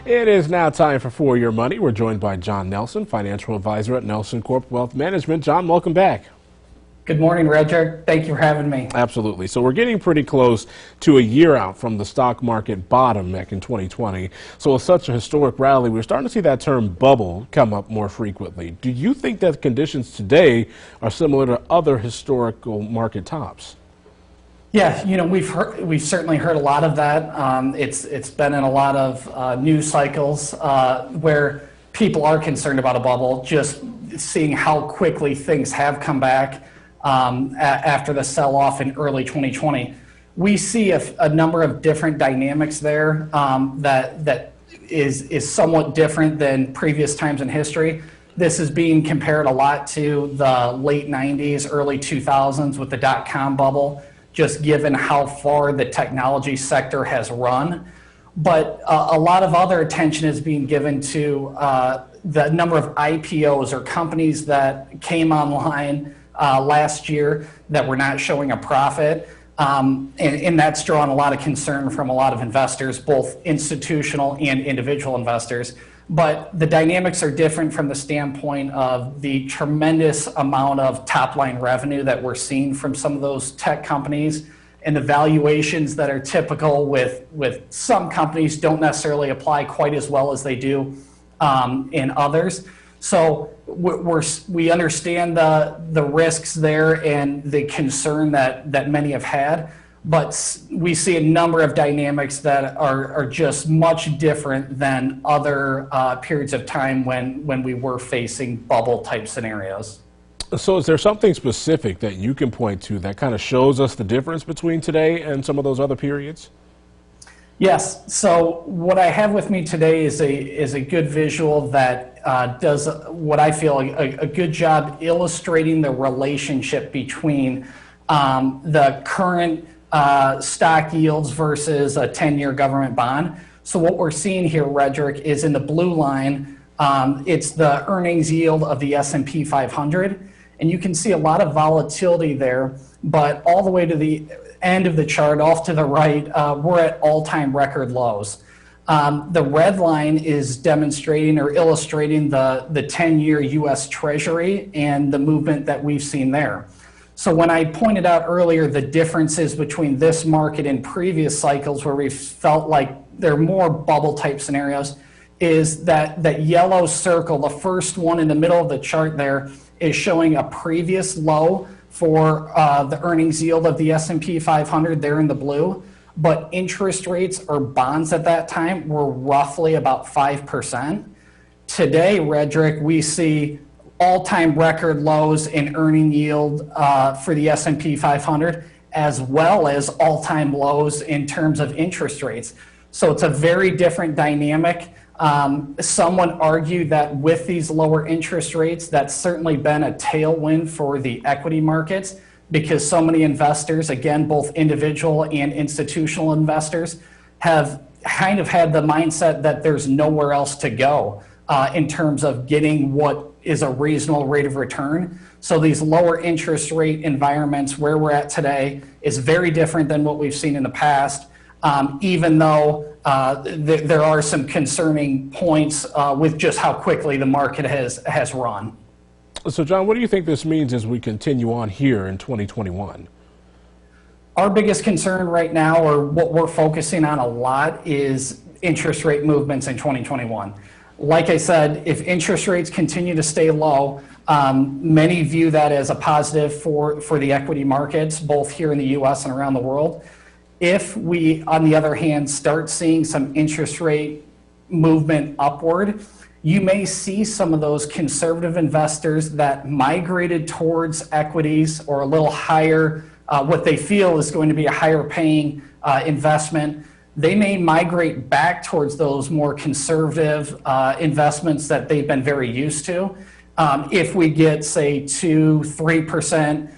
It is now time for Your Money. We're joined by John Nelson, financial advisor at NelsonCorp Wealth Management. John, welcome back. Good morning, Roger. Thank you for having me. Absolutely. So we're getting pretty close to a year out from the stock market bottom back in 2020. So with such a historic rally, we're starting to see that term bubble come up more frequently. Do you think that conditions today are similar to other historical market tops? Yeah, we've certainly heard a lot of that. It's been in a lot of news cycles where people are concerned about a bubble, just seeing how quickly things have come back after the sell-off in early 2020. We see a number of different dynamics there that is somewhat different than previous times in history. This is being compared a lot to the late 90s, early 2000s with the dot-com bubble, just given how far the technology sector has run. But a lot of other attention is being given to the number of IPOs or companies that came online last year that were not showing a profit. And that's drawn a lot of concern from a lot of investors, both institutional and individual investors. But the dynamics are different from the standpoint of the tremendous amount of top-line revenue that we're seeing from some of those tech companies, and the valuations that are typical with some companies don't necessarily apply quite as well as they do in others. So we understand the risks there and the concern that many have had. But we see a number of dynamics that are just much different than other periods of time when we were facing bubble type scenarios. So is there something specific that you can point to that kind of shows us the difference between today and some of those other periods? Yes. So what I have with me today is a good visual that does what I feel a good job illustrating the relationship between the current stock yields versus a 10-year government bond. So what we're seeing here, Redrick, is in the blue line, it's the earnings yield of the S&P 500. And you can see a lot of volatility there, but all the way to the end of the chart, off to the right, we're at all-time record lows. The red line is demonstrating or illustrating the 10-year U.S. Treasury and the movement that we've seen there. So when I pointed out earlier the differences between this market and previous cycles where we felt like they're more bubble type scenarios, is that yellow circle, the first one in the middle of the chart there, is showing a previous low for the earnings yield of the S&P 500 there in the blue. But interest rates or bonds at that time were roughly about 5%. Today, Redrick, we see all-time record lows in earning yield for the S&P 500, as well as all-time lows in terms of interest rates. So it's a very different dynamic. Some would argue that with these lower interest rates, that's certainly been a tailwind for the equity markets, because so many investors, again, both individual and institutional investors, have kind of had the mindset that there's nowhere else to go in terms of getting what is a reasonable rate of return. So these lower interest rate environments where we're at today is very different than what we've seen in the past, even though there are some concerning points with just how quickly the market has run. So John, what do you think this means as we continue on here in 2021? Our biggest concern right now, or what we're focusing on a lot, is interest rate movements in 2021. Like I said, if interest rates continue to stay low, many view that as a positive for the equity markets, both here in the U.S. and around the world. If we, on the other hand, start seeing some interest rate movement upward, you may see some of those conservative investors that migrated towards equities or a little higher, what they feel is going to be a higher paying investment. They may migrate back towards those more conservative investments that they've been very used to. If we get, say, 2-3%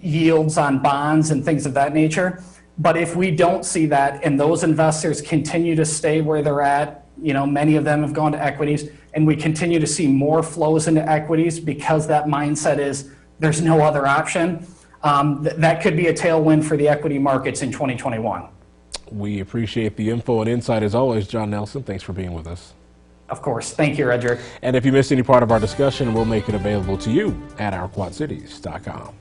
yields on bonds and things of that nature. But if we don't see that and those investors continue to stay where they're at, many of them have gone to equities, and we continue to see more flows into equities because that mindset is there's no other option, that could be a tailwind for the equity markets in 2021. We appreciate the info and insight as always, John Nelson. Thanks for being with us. Of course. Thank you, Roger. And if you missed any part of our discussion, we'll make it available to you at ourquadcities.com.